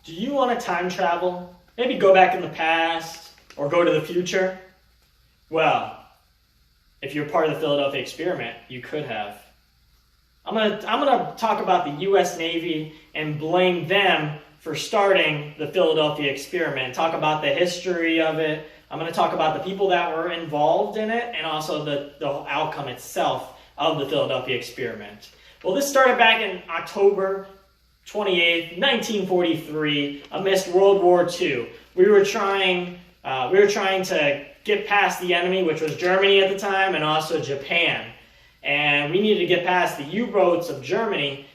Do you want to time travel? Maybe go back in the past or go to the future? Well, if you're part of the Philadelphia experiment, you could have. I'm gonna talk about the U.S. Navy and blame them for starting the Philadelphia experiment. Talk about the history of it. I'm going to talk about the people that were involved in it and also the outcome itself of the Philadelphia experiment. Well, this started back in October 28th, 1943, amidst World War II. We were trying to get past the enemy, which was Germany at the time, and also Japan. And we needed to get past the U-boats of Germany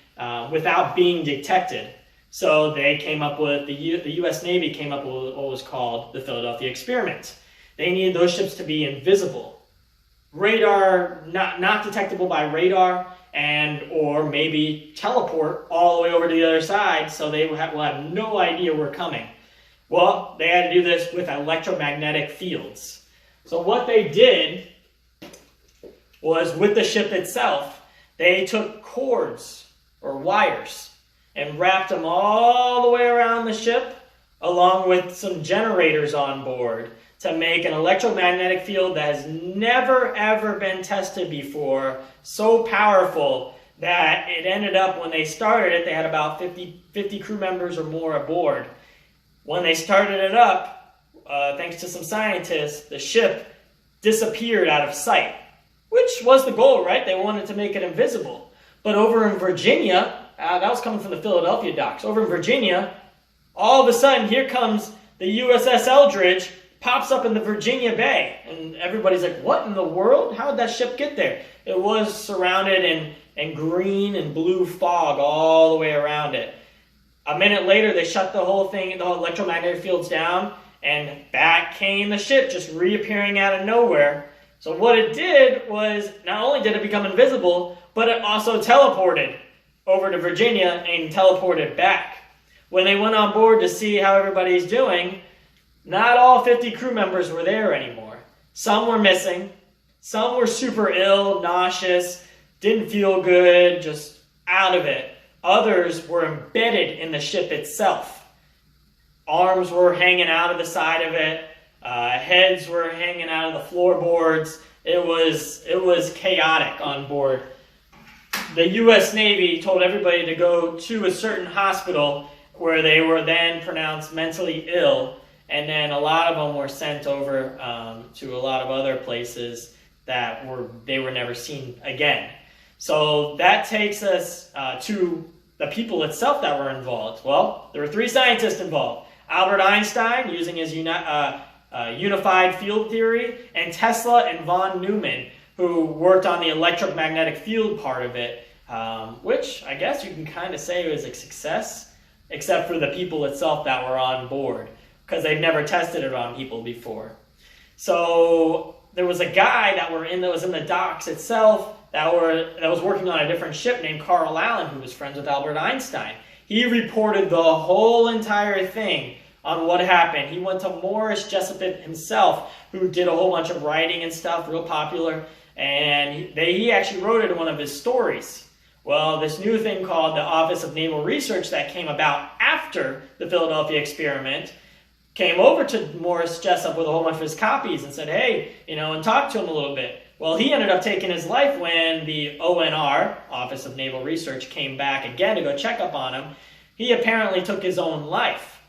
without being detected. So they came up with, the U.S. Navy came up with what was called the Philadelphia experiment. They needed those ships to be invisible. Radar, not detectable by radar, or maybe teleport all the way over to the other side so they will have no idea we're coming. Well, they had to do this with electromagnetic fields. So what they did was, with the ship itself, they took cords or wires and wrapped them all the way around the ship, along with some generators on board, to make an electromagnetic field that has never ever been tested before, so powerful that it ended up, when they started it, they had about 50 crew members or more aboard. When they started it up, thanks to some scientists, the ship disappeared out of sight, which was the goal, right? They wanted to make it invisible. But over in Virginia, that was coming from the Philadelphia docks. Over in Virginia, all of a sudden, here comes the USS Eldridge, pops up in the Virginia Bay. And everybody's like, what in the world? How did that ship get there? It was surrounded in green and blue fog all the way around it. A minute later, they shut the whole thing, the whole electromagnetic fields down, and back came the ship, just reappearing out of nowhere. So what it did was, not only did it become invisible, but it also teleported over to Virginia and teleported back. When they went on board to see how everybody's doing, not all 50 crew members were there anymore. Some were missing. Some were super ill, nauseous, didn't feel good, just out of it. Others were embedded in the ship itself. Arms were hanging out of the side of it. Heads were hanging out of the floorboards. It was chaotic on board. The U.S. Navy told everybody to go to a certain hospital where they were then pronounced mentally ill, and then a lot of them were sent over to a lot of other places that they were never seen again. So that takes us to the people itself that were involved. Well, there were 3 scientists involved. Albert Einstein, using his unified field theory, and Tesla and von Neumann, who worked on the electromagnetic field part of it, which I guess you can kind of say was a success, except for the people itself that were on board, because they'd never tested it on people before. So there was a guy that was in the docks itself that was working on a different ship named Carl Allen, who was friends with Albert Einstein. He reported the whole entire thing on what happened. He went to Morris Jessup himself, who did a whole bunch of writing and stuff, real popular, and he actually wrote it in one of his stories. Well, this new thing called the Office of Naval Research that came about after the Philadelphia experiment came over to Morris Jessup with a whole bunch of his copies and said, hey, and talked to him a little bit. Well, he ended up taking his life when the ONR, Office of Naval Research, came back again to go check up on him. He apparently took his own life.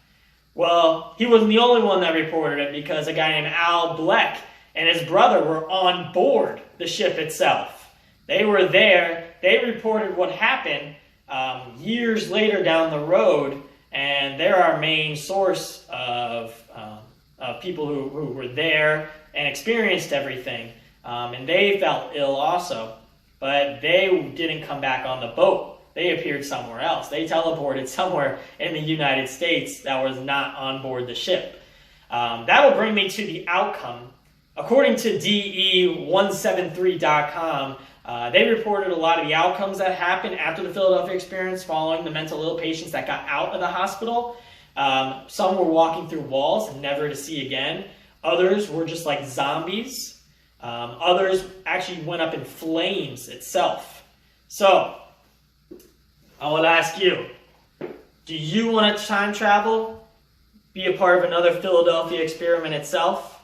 Well, he wasn't the only one that reported it, because a guy named Al Bleck and his brother were on board the ship itself. They were there. They reported what happened years later down the road, and they're our main source of people who were there and experienced everything. And they felt ill also, but they didn't come back on the boat. They appeared somewhere else. They teleported somewhere in the United States that was not on board the ship. That will bring me to the outcome. According to DE173.com, they reported a lot of the outcomes that happened after the Philadelphia experience following the mentally ill patients that got out of the hospital. Some were walking through walls and never to see again. Others were just like zombies. Others actually went up in flames itself. So, I would ask you, Do you want to time travel? Be a part of another Philadelphia experiment itself?